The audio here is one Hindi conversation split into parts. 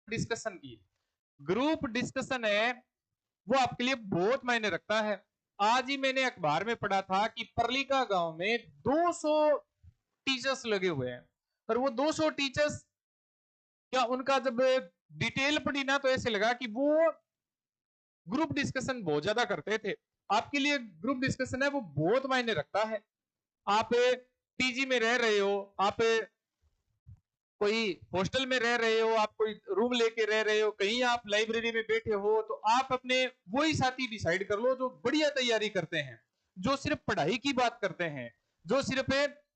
डिस्कशन की। ग्रुप डिस्कशन है वो आपके लिए बहुत मायने रखता है। आज ही मैंने अखबार में पढ़ा था कि परलीका गांव में 200 टीचर्स लगे हुए हैं, और वो 200 टीचर्स, क्या उनका जब डिटेल पढ़ी ना तो ऐसे लगा कि वो ग्रुप डिस्कशन बहुत ज्यादा करते थे। आपके लिए ग्रुप डिस्कशन है वो बहुत मायने रखता है। आप पीजी में रह रहे हो, आप कोई हॉस्टल में रह रहे हो, आप कोई रूम लेके रह रहे हो, कहीं आप लाइब्रेरी में बैठे हो, तो आप अपने वही साथी डिसाइड कर लो जो बढ़िया तैयारी करते हैं, जो सिर्फ पढ़ाई की बात करते हैं, जो सिर्फ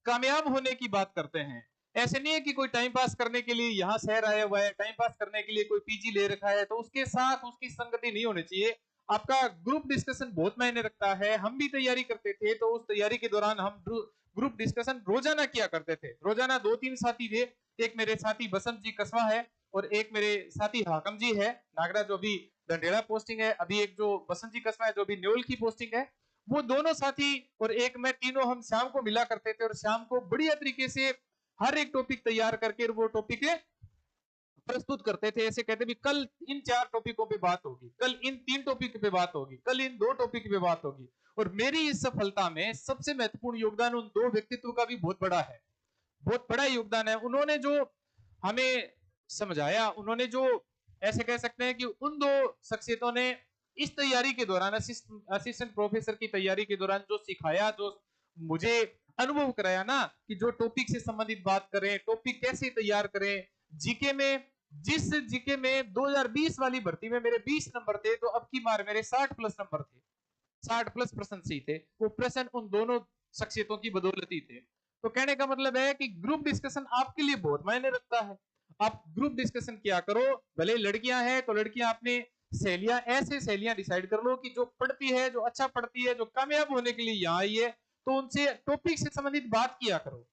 कामयाब होने की बात करते हैं। ऐसे नहीं है कि कोई टाइम पास करने के लिए यहाँ शहर आया हुआ है, टाइम पास करने के लिए कोई पीजी ले रखा है, तो उसके साथ उसकी संगति नहीं होनी चाहिए। आपका ग्रुप डिस्कशन बहुत मायने रखता है। हम भी तैयारी करते थे, तो उस तैयारी के दौरान हम ग्रुप डिस्कशन रोजाना किया करते थे। रोजाना 2-3 साथी थे। एक मेरे साथी बसंत जी कसवा है, और एक मेरे साथी हाकम जी है नागरा, जो भी डंडेड़ा पोस्टिंग है। अभी एक जो बसंत जी कसवा है जो भी न्योल की पोस्टिंग है, वो दोनों साथी और एक मैं, तीनों हम शाम को मिला करते थे, और शाम को बढ़िया तरीके से हर एक टॉपिक तैयार करके वो टॉपिक प्रस्तुत करते थे। ऐसे कहते भी कल इन 4 टॉपिकों पे बात होगी, कल इन 3 टॉपिक पे बात होगी, कल इन 2 टॉपिक पे बात होगी। और मेरी इस सफलता में सबसे महत्वपूर्ण योगदान उन 2 व्यक्तित्व का भी बहुत बड़ा है, बहुत बड़ा योगदान है। उन्होंने जो हमें समझाया, उन्होंने जो, ऐसे कह सकते हैं कि उन 2 शख्सियतों ने इस तैयारी के दौरान, असिस्टेंट प्रोफेसर की तैयारी के दौरान जो सिखाया, जो मुझे अनुभव कराया ना, कि जो टॉपिक से संबंधित बात करें, टॉपिक कैसे तैयार करें। जीके में, जिस जीके में 2020 वाली भर्ती में मेरे 20 नंबर थे, तो अब की बार मेरे 60 प्लस नंबर थे, 60 प्लस प्रश्न सही थे। वो प्रश्न उन दोनों शख्सियतों की बदौलत ही थे। तो कहने का मतलब है कि ग्रुप डिस्कशन आपके लिए बहुत मायने रखता है। आप ग्रुप डिस्कशन किया करो। भले लड़कियां हैं तो लड़कियां अपने सहेलियां, ऐसे सहेलियां डिसाइड कर लो कि जो पढ़ती है, जो अच्छा पढ़ती है, जो कामयाब होने के लिए यहाँ आई है, तो उनसे टॉपिक से संबंधित बात किया करो।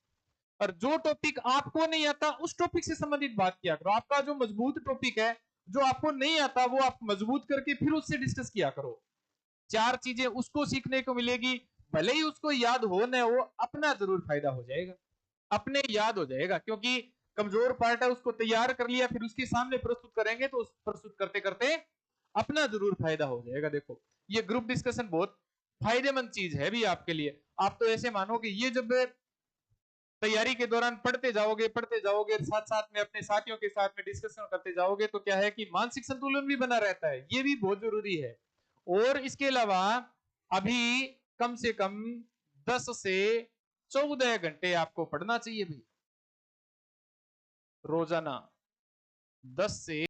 और जो टॉपिक आपको नहीं आता उस टॉपिक से संबंधित बात किया करो। आपका जो मजबूत टॉपिक है, जो आपको नहीं आता, वो आप मजबूत करके फिर उससे डिस्कस किया करो। 4 चीजें उसको सीखने को मिलेगी। भले ही उसको याद हो न हो, अपना जरूर फायदा हो जाएगा, अपने याद हो जाएगा, क्योंकि कमजोर पार्ट है उसको तैयार कर लिया, फिर उसके सामने प्रस्तुत करेंगे तो उस प्रस्तुत करते करते अपना जरूर फायदा हो जाएगा। देखो, ये ग्रुप डिस्कशन बहुत फायदेमंद चीज है भी आपके लिए। आप तो ऐसे मानो कि ये जब तैयारी के दौरान पढ़ते जाओगे, साथ साथ में अपने साथियों के साथ में डिस्कशन करते जाओगे, तो क्या है कि मानसिक संतुलन भी बना रहता है। ये भी बहुत जरूरी है। और इसके अलावा अभी कम से कम 10 से 14 घंटे आपको पढ़ना चाहिए भाई, रोजाना 10 से